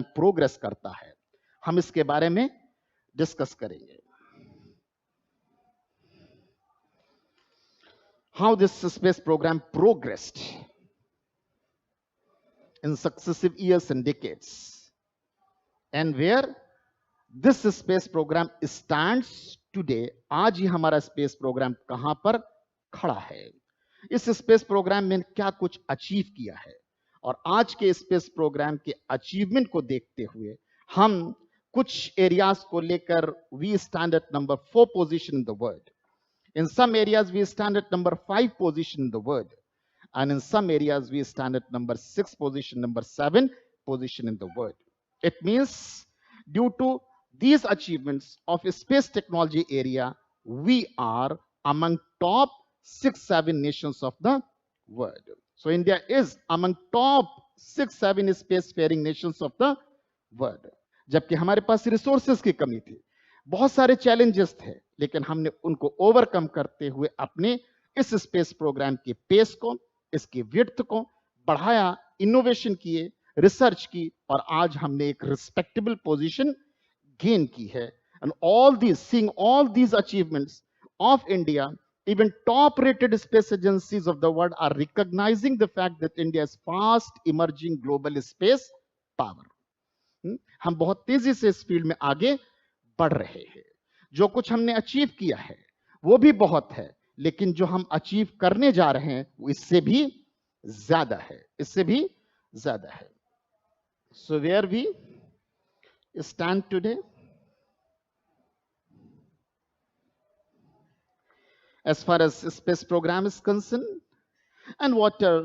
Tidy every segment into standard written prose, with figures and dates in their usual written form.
Progress करता है, हम इसके बारे में डिस्कस करेंगे। How this space program progressed in successive years and decades, and where this space program stands today. आज ही हमारा स्पेस प्रोग्राम कहां पर खड़ा है, इस स्पेस प्रोग्राम में क्या कुछ अचीव किया है, और आज के स्पेस प्रोग्राम के अचीवमेंट को देखते हुए हम कुछ एरियाज को लेकर we stand at number 4 position in the world. In some areas, we stand at number 5 position in the world. And in some areas, we stand at number 6 position, number 7 position in the world. It means due to these achievements of space technology area, we are among top 6-7 nations of the world. So India is among top 6-7 spacefaring nations of the world. जबकि हमारे पास resources की कमी थी, बहुत सारे challenges थे, लेकिन हमने उनको ओवरकम करते हुए अपने इस स्पेस प्रोग्राम के पेस को, इसकी विड्थ को बढ़ाया, इनोवेशन किए, रिसर्च की, और आज हमने एक रिस्पेक्टेबल पोजीशन गेन की है. And all these, seeing all these achievements of India, even top rated space agencies of the world are recognizing the fact that India is fast emerging global space power. हम बहुत तेजी से इस field में आगे बढ़ रहे हैं. जो कुछ हमने अचीव किया है वो भी बहुत है, लेकिन जो हम अचीव करने जा रहे हैं वो इससे भी ज्यादा है, इससे भी ज्यादा है. So where we stand today as far as space program is concerned, and what are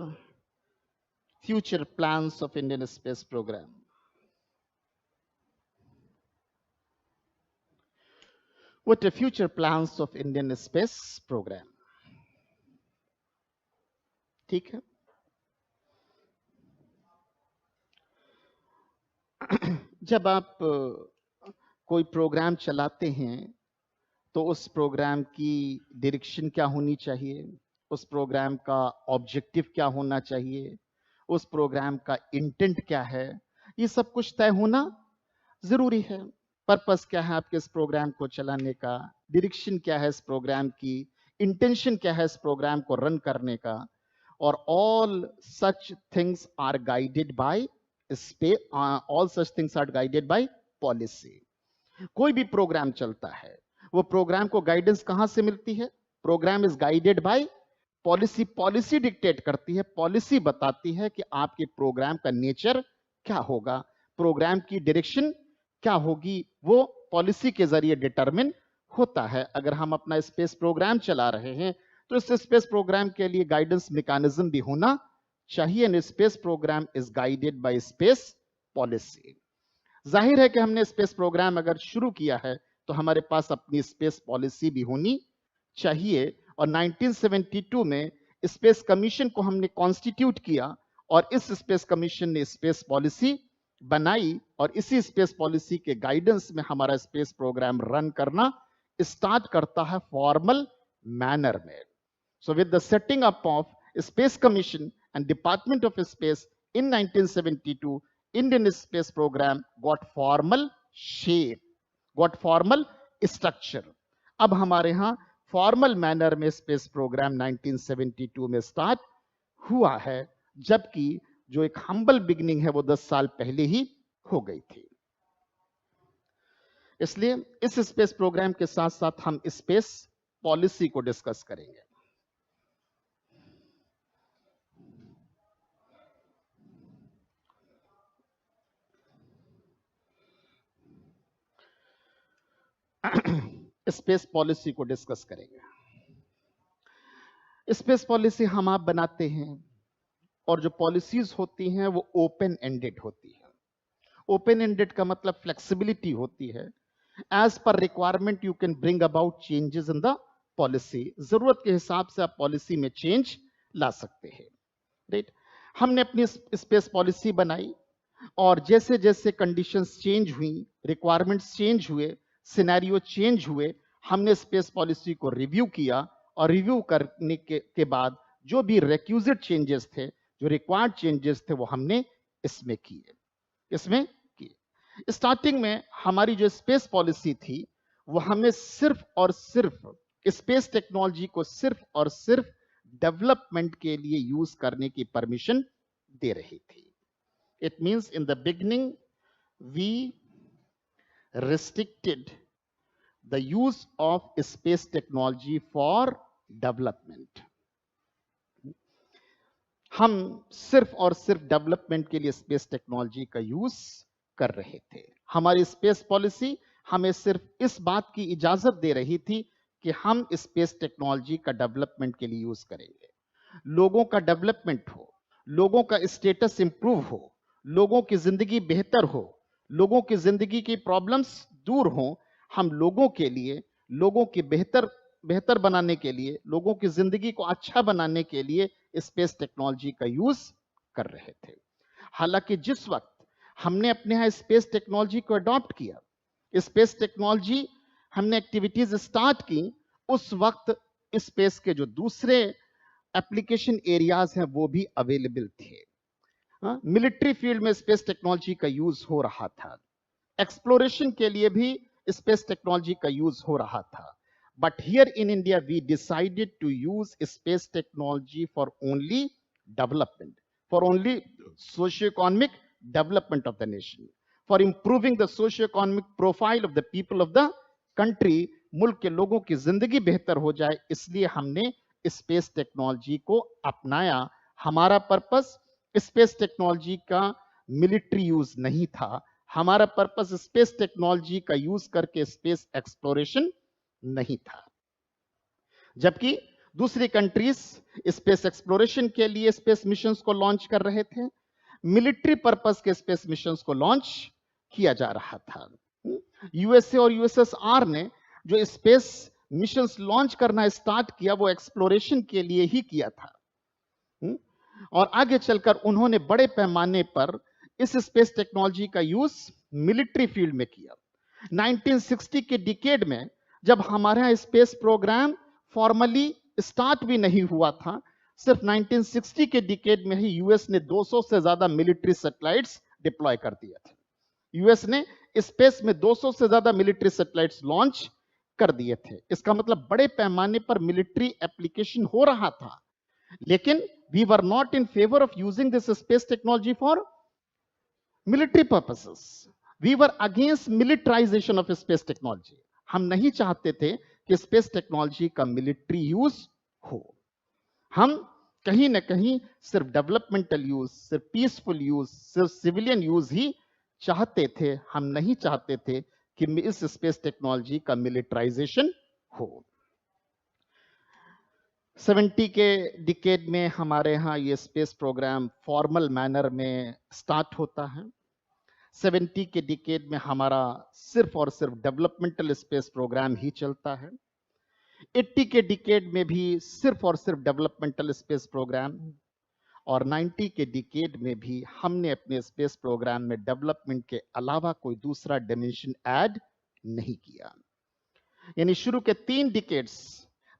future plans of Indian space program. What are future plans of Indian space program? ठीक है. जब आप कोई प्रोग्राम चलाते हैं तो उस प्रोग्राम की डायरेक्शन क्या होनी चाहिए, उस प्रोग्राम का ऑब्जेक्टिव क्या होना चाहिए, उस प्रोग्राम का इंटेंट क्या है, ये सब कुछ तय होना जरूरी है. पर्पस क्या है आपके इस प्रोग्राम को चलाने का, डायरेक्शन क्या है इस प्रोग्राम की, इंटेंशन क्या है इस प्रोग्राम को रन करने का, और all such things are guided by space, all such things are guided by policy. कोई भी प्रोग्राम चलता है, वो प्रोग्राम को गाइडेंस कहां से मिलती है? Programme is guided by policy. Policy dictate करती है, पॉलिसी बताती है कि आपके प्रोग्राम का नेचर क्या होगा, प्रोग्राम की डायरेक्शन क्या होगी, वो पॉलिसी के जरिए डिटरमिन होता है. अगर हम अपना स्पेस प्रोग्राम चला रहे हैं तो इस स्पेस प्रोग्राम के लिए गाइडेंस मैकेनिज्म भी होना चाहिए. And space programme is guided by space policy. जाहिर है कि हमने स्पेस प्रोग्राम अगर शुरू किया है तो हमारे पास अपनी स्पेस पॉलिसी भी होनी चाहिए. और 1972 में स्पेस कमीशन को हमने कॉन्स्टिट्यूट किया और इस स्पेस कमीशन ने स्पेस पॉलिसी बनाई, और इसी स्पेस पॉलिसी के गाइडेंस में हमारा स्पेस प्रोग्राम रन करना स्टार्ट करता है फॉर्मल मैनर में. So with the setting up of space commission and department of space in 1972, Indian space program got formal shape, got formal structure. अब हमारे यहाँ फॉर्मल मैनर में स्पेस प्रोग्राम 1972 में start हुआ है, जबकि जो एक हम्बल बिगनिंग है वो 10 साल पहले ही हो गई थी. इसलिए इस स्पेस प्रोग्राम के साथ साथ हम स्पेस पॉलिसी को डिस्कस करेंगे. स्पेस पॉलिसी को डिस्कस करेंगे. स्पेस पॉलिसी हम आप बनाते हैं, और जो पॉलिसीज होती हैं वो ओपन एंडेड होती है. ओपन एंडेड का मतलब फ्लेक्सिबिलिटी होती है. As per requirement you can bring about changes in the policy. जरूरत के हिसाब से आप पॉलिसी में चेंज ला सकते हैं. राइट. हमने अपनी स्पेस पॉलिसी बनाई, और जैसे जैसे कंडीशंस चेंज हुई, रिक्वायरमेंट्स चेंज हुए, सिनेरियो चेंज हुए, हमने स्पेस पॉलिसी को रिव्यू किया, और रिव्यू करने के बाद जो भी रिक्विजिट चेंजेस थे, जो रिक्वायर्ड चेंजेस थे, वो हमने इसमें किए. स्टार्टिंग में हमारी जो स्पेस पॉलिसी थी वो हमें सिर्फ और सिर्फ स्पेस टेक्नोलॉजी को सिर्फ और सिर्फ डेवलपमेंट के लिए यूज करने की परमिशन दे रही थी. It means in the beginning we restricted the use of space technology for development. हम सिर्फ और सिर्फ डेवलपमेंट के लिए स्पेस टेक्नोलॉजी का यूज कर रहे थे. हमारी स्पेस पॉलिसी हमें सिर्फ इस बात की इजाजत दे रही थी कि हम स्पेस टेक्नोलॉजी का डेवलपमेंट के लिए यूज करेंगे. लोगों का डेवलपमेंट हो, लोगों का स्टेटस इंप्रूव हो, लोगों की जिंदगी बेहतर हो, लोगों की जिंदगी की प्रॉब्लम्स दूर हो, हम लोगों के लिए, लोगों की बेहतर बनाने के लिए, लोगों की जिंदगी को अच्छा बनाने के लिए स्पेस टेक्नोलॉजी का यूज कर रहे थे. हालांकि जिस वक्त हमने अपने यहां स्पेस टेक्नोलॉजी को अडॉप्ट किया, स्पेस टेक्नोलॉजी हमने एक्टिविटीज स्टार्ट की, उस वक्त स्पेस के जो दूसरे एप्लीकेशन एरियाज हैं वो भी अवेलेबल थे. मिलिट्री फील्ड में स्पेस टेक्नोलॉजी का यूज हो रहा था, एक्सप्लोरेशन के लिए भी स्पेस टेक्नोलॉजी का यूज हो रहा था. But here in India we decided to use space technology for only development, for only socio economic development of the nation, for improving the socio economic profile of the people of the country. मुल्क के लोगों की जिंदगी बेहतर हो जाए, इसलिए हमने स्पेस टेक्नोलॉजी को अपनाया. हमारा पर्पस स्पेस टेक्नोलॉजी का मिलिट्री यूज नहीं था, हमारा पर्पस स्पेस टेक्नोलॉजी का यूज करके स्पेस एक्सप्लोरेशन नहीं था. जबकि दूसरी कंट्रीज स्पेस एक्सप्लोरेशन के लिए स्पेस मिशंस को लॉन्च कर रहे थे, मिलिट्री पर्पस के स्पेस मिशंस को लॉन्च किया जा रहा था. यूएसए और यूएसएसआर ने जो स्पेस मिशंस लॉन्च करना स्टार्ट किया वो एक्सप्लोरेशन के लिए ही किया था, और आगे चलकर उन्होंने बड़े पैमाने पर इस स्पेस टेक्नोलॉजी का यूज मिलिट्री फील्ड में किया. 1960 के डिकेड में जब हमारे यहाँ स्पेस प्रोग्राम फॉर्मली स्टार्ट भी नहीं हुआ था, सिर्फ 1960 के डिकेड में ही यूएस ने 200 से ज्यादा मिलिट्री सैटेलाइट्स डिप्लॉय कर दिए थे. यूएस ने स्पेस में 200 से ज्यादा मिलिट्री सैटेलाइट्स लॉन्च कर दिए थे. इसका मतलब बड़े पैमाने पर मिलिट्री एप्लीकेशन हो रहा था. लेकिन we were not in favor of using this space technology for military purposes. We were against militarization of space technology. हम नहीं चाहते थे कि स्पेस टेक्नोलॉजी का मिलिट्री यूज हो. हम कहीं ना कहीं सिर्फ डेवलपमेंटल यूज, सिर्फ पीसफुल यूज, सिर्फ सिविलियन यूज ही चाहते थे. हम नहीं चाहते थे कि इस स्पेस टेक्नोलॉजी का मिलिटराइजेशन हो. 70 के डिकेड में हमारे यहाँ ये स्पेस प्रोग्राम फॉर्मल मैनर में स्टार्ट होता है. 70 के डिकेड में हमारा सिर्फ और सिर्फ डेवलपमेंटल स्पेस प्रोग्राम ही चलता है. 80 के डिकेड में भी सिर्फ और सिर्फ डेवलपमेंटल स्पेस प्रोग्राम, और 90 के डिकेड में भी हमने अपने स्पेस प्रोग्राम में डेवलपमेंट के अलावा कोई दूसरा डायमेंशन ऐड नहीं किया. यानी शुरू के 3 डिकेड्स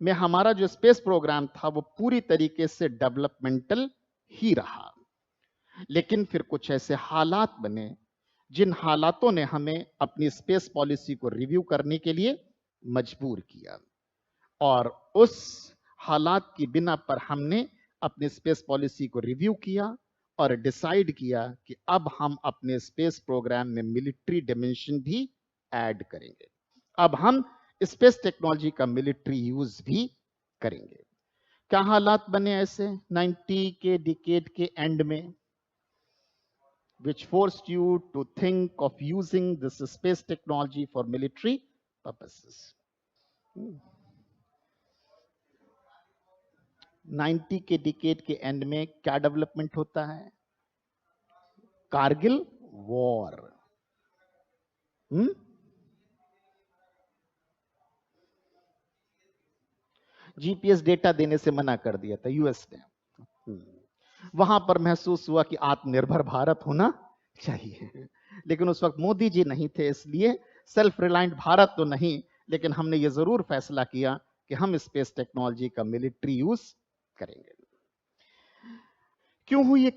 में हमारा जो स्पेस प्रोग्राम था वो पूरी तरीके से डेवलपमेंटल ही रहा. लेकिन फिर कुछ ऐसे हालात बने जिन हालातों ने हमें अपनी स्पेस पॉलिसी को रिव्यू करने के लिए मजबूर किया, और उस हालात की बिना पर हमने अपने स्पेस पॉलिसी को रिव्यू किया और डिसाइड किया कि अब हम अपने स्पेस प्रोग्राम में मिलिट्री डायमेंशन भी ऐड करेंगे. अब हम स्पेस टेक्नोलॉजी का मिलिट्री यूज भी करेंगे. क्या हालात बने ऐसे 90 के डिकेड के एंड में, which forced you to think of using this space technology for military purposes. 90 के डिकेड के एंड में क्या डेवलपमेंट होता है? कारगिल वॉर. जीपीएस डेटा देने से मना कर दिया था यूएस ने. वहां पर महसूस हुआ कि आत्मनिर्भर भारत होना चाहिए, लेकिन उस वक्त मोदी जी नहीं थे, इसलिए सेल्फ रिलायंट भारत तो नहीं, लेकिन हमने ये जरूर फैसला किया कि हम स्पेस टेक्नोलॉजी का मिलिट्री यूज करेंगे. क्यों हुई